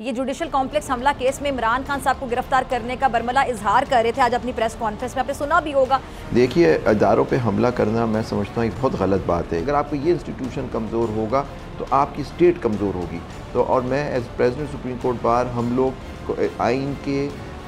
ये judicial complex हमला case में इमरान खान साहब को गिरफ्तार करने का बरमला इजहार कर रहे थे आज अपनी प्रेस कॉन्फ्रेंस में, आपने सुना भी होगा। देखिए, अदारों पे हमला करना मैं समझता हूँ एक बहुत गलत बात है। अगर आपका ये इंस्टीट्यूशन कमज़ोर होगा तो आपकी स्टेट कमज़ोर होगी। तो और मैं as president supreme court bar हम लोग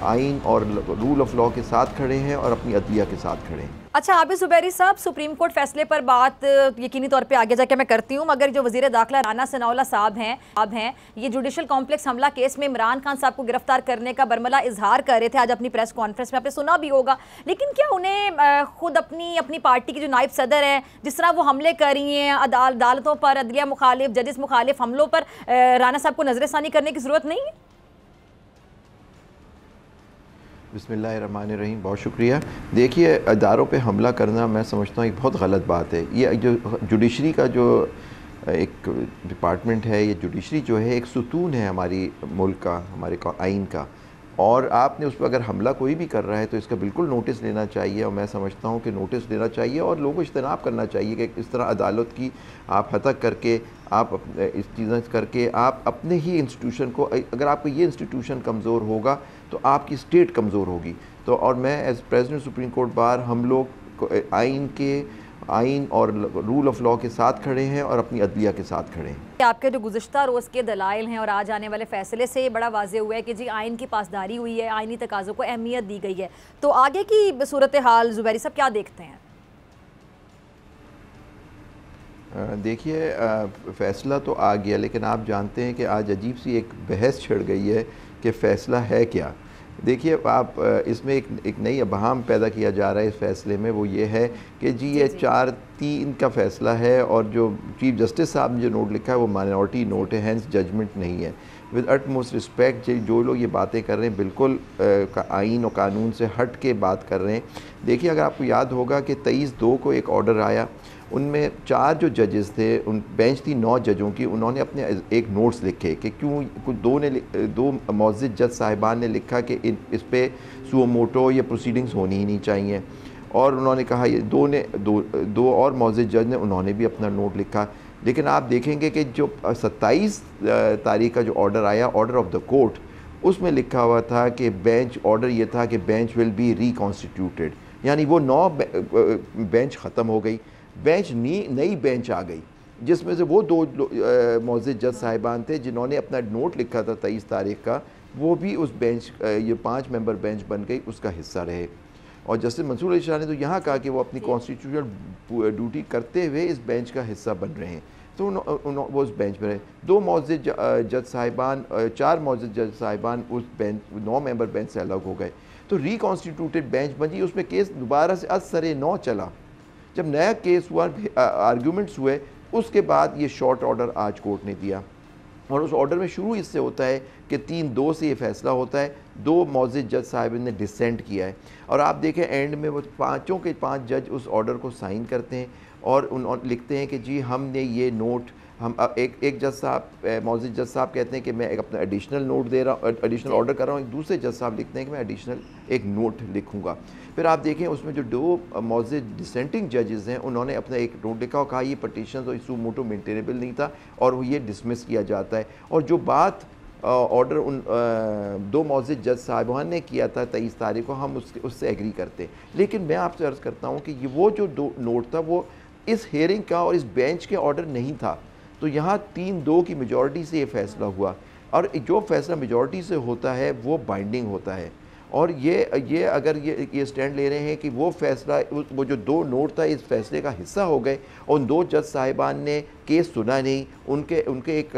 आइन और रूल ऑफ लॉ के साथ खड़े हैं और अपनी अदलिया के साथ खड़े हैं। अच्छा आबिद ज़ुबैरी साहब, सुप्रीम कोर्ट फैसले पर बात यकीनी तौर पे आगे जाके मैं करती हूँ, मगर जो वज़ीर दाखिला राना सनाउल्लाह साहब हैं ये जुडिशल कॉम्प्लेक्स हमला केस में इमरान खान साहब को गिरफ्तार करने का बरमला इजहार कर रहे थे आज अपनी प्रेस कॉन्फ्रेंस में, आपने सुना भी होगा। लेकिन क्या उन्हें खुद अपनी पार्टी की जो नायब सदर हैं, जिस तरह वो हमले कर रही हैं अदालतों पर, अदलिया मुखालिफ, जजेस मुखालिफ हमलों पर, राना साहब को नजरसानी करने की ज़रूरत नहीं है? बिस्मिल्लाहिर्रहमानिर्रहीम, बहुत शुक्रिया। देखिए, अदारों पे हमला करना मैं समझता हूँ एक बहुत गलत बात है। ये जो जुडिशरी का जो एक डिपार्टमेंट है, ये जुडिशरी जो है एक सुतून है हमारी मुल्क का, हमारे आइन का, और आपने उस पर अगर हमला कोई भी कर रहा है तो इसका बिल्कुल नोटिस लेना चाहिए। और मैं समझता हूँ कि नोटिस लेना चाहिए और लोगों को इज्तनाब करना चाहिए कि इस तरह अदालत की आप हतक करके, आप इस चीज़ें करके आप अपने ही इंस्टीट्यूशन को, अगर आपका ये इंस्टीट्यूशन कमज़ोर होगा तो आपकी स्टेट कमज़ोर होगी। तो और मैं as president supreme court bar हम लोग आइन और रूल ऑफ लॉ के साथ खड़े हैं और अपनी अदलिया के साथ खड़े हैं। आपके जो गुज़िश्ता रोज़ के दलाइल हैं और आज आने वाले फैसले से ये बड़ा वाज़ेह हुआ है कि जी आइन की पासदारी हुई है, आइनी तकाज़ों को अहमियत दी गई है। तो आगे की सूरत हाल ज़ुबैरी साहब क्या देखते हैं? देखिए, फ़ैसला तो आ गया, लेकिन आप जानते हैं कि आज अजीब सी एक बहस छिड़ गई है कि फ़ैसला है क्या। देखिए, आप इसमें एक नई अबहम पैदा किया जा रहा है इस फैसले में, वो ये है कि जी ये 4-3 का फ़ैसला है और जो चीफ जस्टिस साहब ने जो नोट लिखा है वो माइनॉरिटी नोट है, हैंस जजमेंट नहीं है। विद अटमोस्ट रिस्पेक्ट, जो लोग ये बातें कर रहे हैं बिल्कुल आइन और कानून से हट के बात कर रहे हैं। देखिए, अगर आपको याद होगा कि 23/2 को एक ऑर्डर आया, उनमें 4 जो जजेस थे, उन बेंच थी 9 जजों की, उन्होंने अपने एक नोट्स लिखे कि क्यों कुछ दो मौजूद जज साहिबान ने लिखा कि इस पे सुओ मोटो ये प्रोसीडिंग्स होनी ही नहीं चाहिए। और उन्होंने कहा ये दो और मौजूद जज ने उन्होंने भी अपना नोट लिखा। लेकिन आप देखेंगे कि जो 27 तारीख का जो ऑर्डर आया, ऑर्डर ऑफ द कोर्ट, उसमें लिखा हुआ था कि बेंच ऑर्डर ये था कि बेंच विल बी रिकॉन्स्टिट्यूटेड, यानी वो 9 बेंच ख़त्म हो गई, बेंच नई बेंच आ गई, जिसमें से वो 2 मौजूद जज साहिबान थे जिन्होंने अपना नोट लिखा था 23 तारीख का, वो भी उस बेंच, ये 5 मेंबर बेंच बन गई, उसका हिस्सा रहे। और जस्टिस मंसूर अली शाह ने तो यहाँ कहा कि वो अपनी कॉन्स्टिट्यूशनल ड्यूटी करते हुए इस बेंच का हिस्सा बन रहे हैं, तो वो उस बेंच में रहे। 2 मौजूद जज साहिबान, 4 मौजूद जज साहिबान उस बेंच 9 मेंबर बेंच से अलग हो गए, तो रिकॉन्स्टिट्यूटेड बेंच बनी। उसमें केस दोबारा से असरे 9 चला। जब नया केस हुआ, आर्ग्यूमेंट्स हुए, उसके बाद ये शॉर्ट ऑर्डर आज कोर्ट ने दिया। और उस ऑर्डर में शुरू इससे होता है कि 3-2 से ये फैसला होता है। 2 मौजूद जज साहिब ने डिसेंट किया है, और आप देखें एंड में वो 5 के 5 जज उस ऑर्डर को साइन करते हैं और उन्होंने लिखते हैं कि जी हमने ये नोट, हम एक जज साहब, मौजूद जज साहब कहते हैं कि मैं एक अपना एडिशनल नोट दे रहा हूँ, एडिशनल ऑर्डर कर रहा हूँ। एक दूसरे जज साहब लिखते हैं कि मैं एडिशनल एक नोट लिखूँगा। फिर आप देखें उसमें जो 2 मौजूद डिसेंटिंग जजेस हैं, उन्होंने अपना एक नोट लिखा और कहा ये पटिशन तो इशू मोटो मेंटेनेबल नहीं था और वो ये डिसमिस किया जाता है। और जो बात ऑर्डर उन 2 मौजूद जज साहिबान ने किया था 23 तारीख को, हम उससे एग्री करते हैं। लेकिन मैं आपसे अर्ज़ करता हूँ कि ये वो जो नोट था वो इस हेयरिंग का और इस बेंच के ऑर्डर नहीं था। तो यहाँ 3-2 की मेजॉरिटी से ये फैसला हुआ, और जो फैसला मेजॉरिटी से होता है वो बाइंडिंग होता है। और ये अगर ये स्टैंड ले रहे हैं कि वो फैसला, वो जो 2 नोट था इस फैसले का हिस्सा हो गए, और उन 2 जज साहिबान ने केस सुना नहीं, उनके एक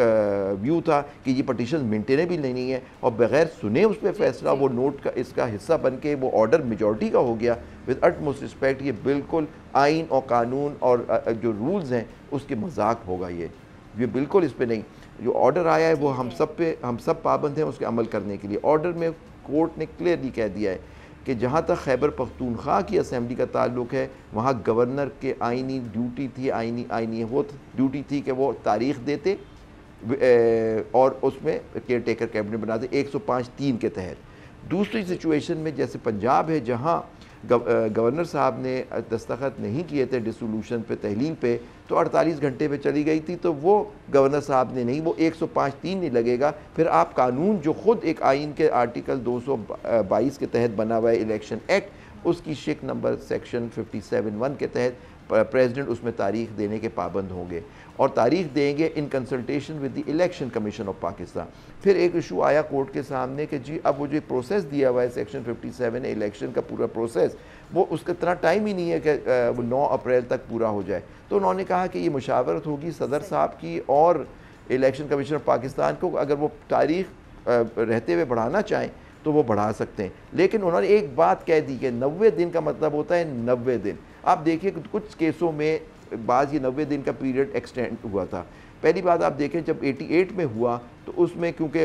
व्यू था कि ये पटिशन मेंटेनेबल नहीं है, और बग़ैर सुने उस पर फैसला वो नोट का इसका हिस्सा बन के वो ऑर्डर मेजॉरिटी का हो गया। विद अटमोस्ट रिस्पेक्ट, ये बिल्कुल आइन और कानून और जो रूल्स हैं उसके मजाक होगा। ये बिल्कुल इस पर नहीं। जो ऑर्डर आया है वो हम सब पाबंद हैं उसके अमल करने के लिए। ऑर्डर में कोर्ट ने क्लियरली कह दिया है कि जहाँ तक खैबर पख्तूनख्वा की असेंबली का ताल्लुक़ है, वहाँ गवर्नर के आइनी ड्यूटी थी, आइनी वो ड्यूटी थी कि वो तारीख़ देते और उसमें केयर टेकर कैबिनेट बनाते 105(3) के तहत। दूसरी सिचुएशन में जैसे पंजाब है, जहाँ गवर्नर साहब ने दस्तखत नहीं किए थे डिसोल्यूशन पे, तहलील पे, तो 48 घंटे पे चली गई थी। तो वो गवर्नर साहब ने नहीं, वो 105(3) नहीं लगेगा। फिर आप कानून जो ख़ुद एक आइन के आर्टिकल 222 के तहत बना हुआ है इलेक्शन एक्ट, उसकी शिक नंबर सेक्शन 57(1) के तहत प्रेसिडेंट उसमें तारीख देने के पाबंद होंगे और तारीख देंगे in consultation with the election commission of Pakistan. फिर एक इशू आया कोर्ट के सामने कि जी अब वो जो प्रोसेस दिया हुआ है सेक्शन 57 इलेक्शन का पूरा प्रोसेस, वो उसका इतना टाइम ही नहीं है कि वो 9 अप्रैल तक पूरा हो जाए। तो उन्होंने कहा कि ये मुशावरत होगी सदर साहब की और इलेक्शन कमीशन ऑफ पाकिस्तान को, अगर वो तारीख रहते हुए बढ़ाना चाहें तो वो बढ़ा सकते हैं। लेकिन उन्होंने एक बात कह दी कि 90 दिन का मतलब होता है 90 दिन। आप देखिए कुछ केसों में बाज़ ये 90 दिन का पीरियड एक्सटेंड हुआ था। पहली बात आप देखें जब 88 में हुआ तो उसमें क्योंकि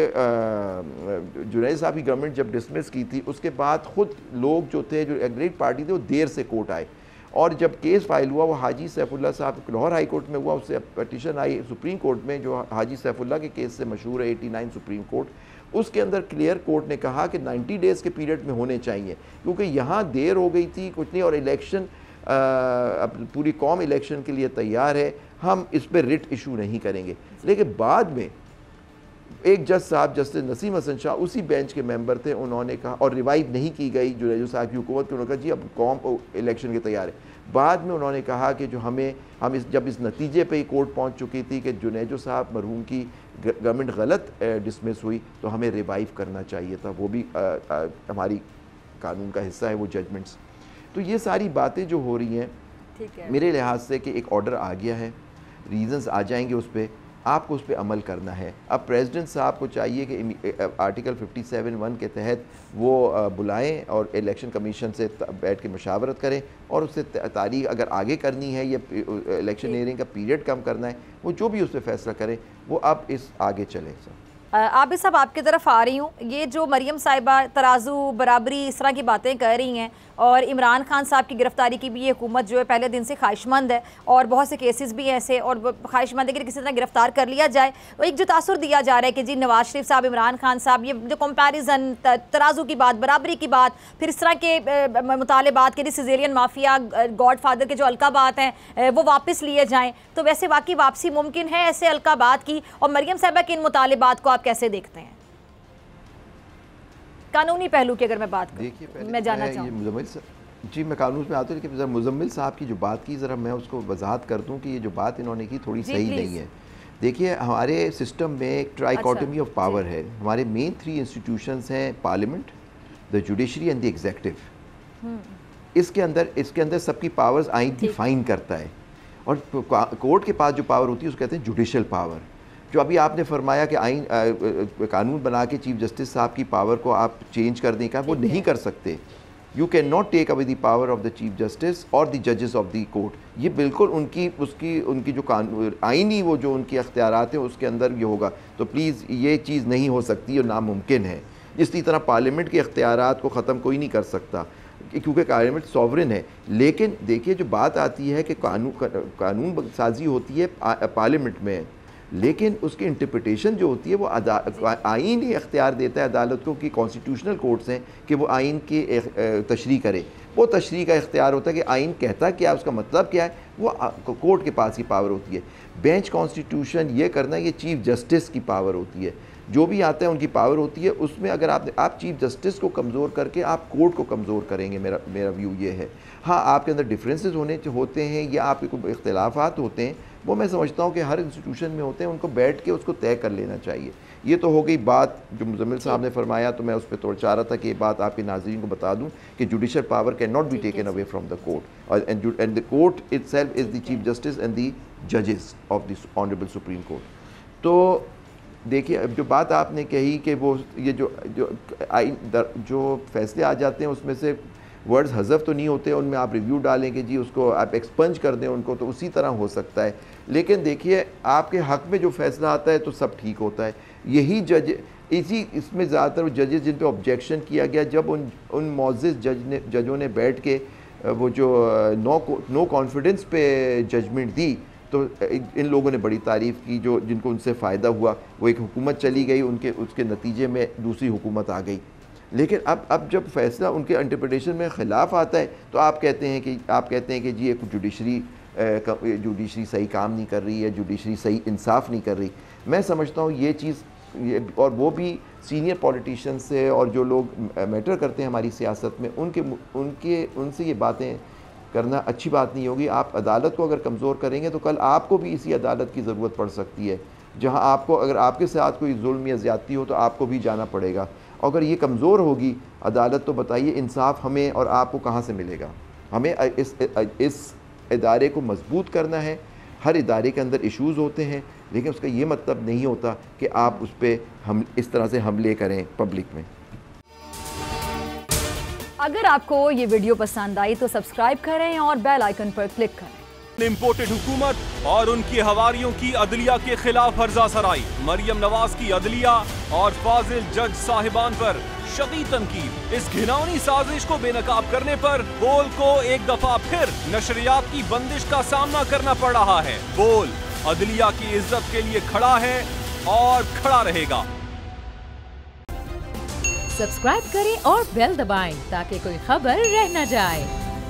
जुनैद साहब की गवर्नमेंट जब डिसमिस की थी, उसके बाद ख़ुद लोग जो थे जो एग्रीड पार्टी थे वो देर से कोर्ट आए, और जब केस फाइल हुआ वो हाजी सैफुल्ला साहब लाहौर हाई कोर्ट में हुआ, उससे पटिशन आई सुप्रीम कोर्ट में जो हाजी सैफुल्ला के केस से मशहूर है 89 सुप्रीम कोर्ट। उसके अंदर क्लियर कोर्ट ने कहा कि 90 डेज़ के पीरियड में होने चाहिए, क्योंकि यहाँ देर हो गई थी कुछ नहीं, और इलेक्शन पूरी कौम इलेक्शन के लिए तैयार है, हम इस पर रिट इशू नहीं करेंगे। लेकिन बाद में एक जज साहब जस्टिस नसीम हसन शाह उसी बेंच के मेंबर थे, उन्होंने कहा, और रिवाइव नहीं की गई जुनैद साहब की हुकूमत की, उन्होंने कहा जी अब कौम इलेक्शन के तैयार है। बाद में उन्होंने कहा कि जो हम जब इस नतीजे पे ही कोर्ट पहुंच चुकी थी कि जुनैद साहब मरहूम की गवर्नमेंट गलत डिसमिस हुई, तो हमें रिवाइव करना चाहिए था, वो भी हमारी कानून का हिस्सा है वो जजमेंट्स। तो ये सारी बातें जो हो रही हैं मेरे लिहाज से कि एक ऑर्डर आ गया है, रीज़न्स आ जाएंगे उस पर, आपको उस पर अमल करना है। अब प्रेसिडेंट साहब को चाहिए कि आर्टिकल 57(1) के तहत वो बुलाएं और इलेक्शन कमीशन से बैठ के मशावरत करें, और उससे तारीख अगर आगे करनी है या इलेक्शन एयरिंग का पीरियड कम करना है, वो जो भी उस पर फैसला करें, वो अब इस आगे चलें। सर आबिद साहब आपकी तरफ आ रही हूँ, ये जो मरियम साहिबा तराजू बराबरी इस तरह की बातें कर रही हैं, और इमरान खान साहब की गिरफ्तारी की भी ये हुकूमत जो है पहले दिन से ख्वाहिशमंद है, और बहुत से केसेस भी ऐसे और ख्वाहिशमंद है कि किसी तरह गिरफ्तार कर लिया जाए। एक जो तासुर दिया जा रहा है कि जी नवाज शरीफ साहब, इमरान खान साहब, ये जो कंपैरिजन तराजू की बात, बराबरी की बात, फिर इस तरह के मुतालबात के सिजेरियन माफिया, गॉड फादर के जो अलकाबात हैं वो वापस लिए जाएँ, तो वैसे वाकई वापसी मुमकिन है ऐसे अलकाबात की? और मरियम साहिबा के इन मुतालबात को आप कैसे देखते हैं कानूनी पहलू की अगर मैं बात करूं? मैं जानना चाहूँगा जी, मैं कानून में आता हूँ, लेकिन ज़रा मुजम्मिल साहब की जो बात की ज़रा मैं उसको वजाहत कर दूँ कि ये जो बात इन्होंने की थोड़ी सही नहीं है। देखिए हमारे सिस्टम में एक ट्राइकोटमी ऑफ पावर है। हमारे मेन 3 इंस्टीट्यूशंस हैं, parliament, the judiciary and the executive. इसके अंदर सबकी पावर्स आइन डिफाइन करता है, और कोर्ट के पास जो पावर होती है उसको कहते हैं जुडिशल पावर। जो अभी आपने फरमाया कि आइन कानून बना के चीफ जस्टिस साहब की पावर को आप चेंज कर दें, का वो नहीं कर सकते। You can not take away the power of the chief justice और द जजेस ऑफ द कोर्ट। ये बिल्कुल उनकी जो कानून आइनी वो जो उनकी अख्तियारात हैं उसके अंदर ये होगा। तो प्लीज़ ये चीज़ नहीं हो सकती और नामुमकिन है। इसी तरह पार्लियामेंट के अख्तियारात को ख़त्म कोई नहीं कर सकता, क्योंकि पार्लियामेंट सॉवरेन है। लेकिन देखिए जो बात आती है कि कानून साजी होती है पार्लियामेंट में, लेकिन उसकी इंटरप्रिटेशन जो होती है वो आइन ही अख्तियार देता है अदालत को, कि कॉन्स्टिट्यूशनल कोर्ट्स हैं कि वो आइन की तशरीह करे। वो तशरीह का इख्तियार होता है कि आइन कहता क्या है, उसका मतलब क्या है, वो कोर्ट के पास ही पावर होती है। बेंच कॉन्स्टिट्यूशन ये करना, ये चीफ जस्टिस की पावर होती है। जो भी आता है उनकी पावर होती है। उसमें अगर आप चीफ जस्टिस को कमज़ोर करके आप कोर्ट को कमज़ोर करेंगे, मेरा व्यू ये है। हाँ, आपके अंदर डिफरेंसेस होते हैं या आपके कोई इख्तिलाफात होते हैं, वो मैं समझता हूँ कि हर इंस्टीट्यूशन में होते हैं, उनको बैठ के उसको तय कर लेना चाहिए। ये तो हो गई बात जो मुजम्मिल साहब ने फरमाया, तो मैं उस पर थोड़ा चाह रहा था कि ये बात आपके नाज़रीन को बता दूँ कि judicial power can not be taken away from the court, and the court itself is the chief justice and the जजेस of the honourable supreme court. तो देखिए अब जो बात आपने कही कि वो ये जो फैसले आ जाते हैं उसमें से वर्ड्स हज़फ तो नहीं होते, उनमें आप रिव्यू डालेंगे जी, उसको आप एक्सपंज कर दें उनको, तो उसी तरह हो सकता है। लेकिन देखिए आपके हक़ में जो फैसला आता है तो सब ठीक होता है। यही जज इसमें ज़्यादातर जजेस जिन पे ऑब्जेक्शन किया गया, जब उन मोअज़्ज़िज़ जजों ने बैठ के वो जो नो कॉन्फिडेंस पे जजमेंट दी, तो इन लोगों ने बड़ी तारीफ़ की, जो जिनको उनसे फ़ायदा हुआ। वो एक हुकूमत चली गई, उसके नतीजे में दूसरी हुकूमत आ गई। लेकिन अब जब फैसला उनके इंटरप्रिटेशन में ख़िलाफ़ आता है तो आप कहते हैं कि जी एक जुडिशरी सही काम नहीं कर रही है, जुडिशरी सही इंसाफ नहीं कर रही। मैं समझता हूँ ये चीज़, और वो भी सीनियर पॉलिटिशियन से और जो लोग मैटर करते हैं हमारी सियासत में, उनसे ये बातें करना अच्छी बात नहीं होगी। आप अदालत को अगर कमज़ोर करेंगे तो कल आपको भी इसी अदालत की ज़रूरत पड़ सकती है, जहां आपको, अगर आपके साथ कोई जुल्म या ज़्यादती हो तो आपको भी जाना पड़ेगा। अगर ये कमज़ोर होगी अदालत तो बताइए इंसाफ हमें और आपको कहाँ से मिलेगा। हमें इस इदारे को मजबूत करना है। हर इदारे के अंदर इश्यूज़ होते हैं, लेकिन उसका ये मतलब नहीं होता कि आप उस पर हम इस तरह से हमले करें पब्लिक में। अगर आपको ये वीडियो पसंद आई तो सब्सक्राइब करें और बेल आइकन पर क्लिक करें। इम्पोर्टेड हुकूमत और उनकी हवारियों की अदलिया के खिलाफ हर्जा सराई, मरियम नवाज की अदलिया और फाजिल जज साहिबान पर शदीद तनकीद। इस घिनौनी साजिश को बेनकाब करने पर बोल को एक दफा फिर नशरियात की बंदिश का सामना करना पड़ रहा है। बोल अदलिया की इज्जत के लिए खड़ा है और खड़ा रहेगा। सब्सक्राइब करें और बेल दबाएं ताकि कोई खबर रह न जाए।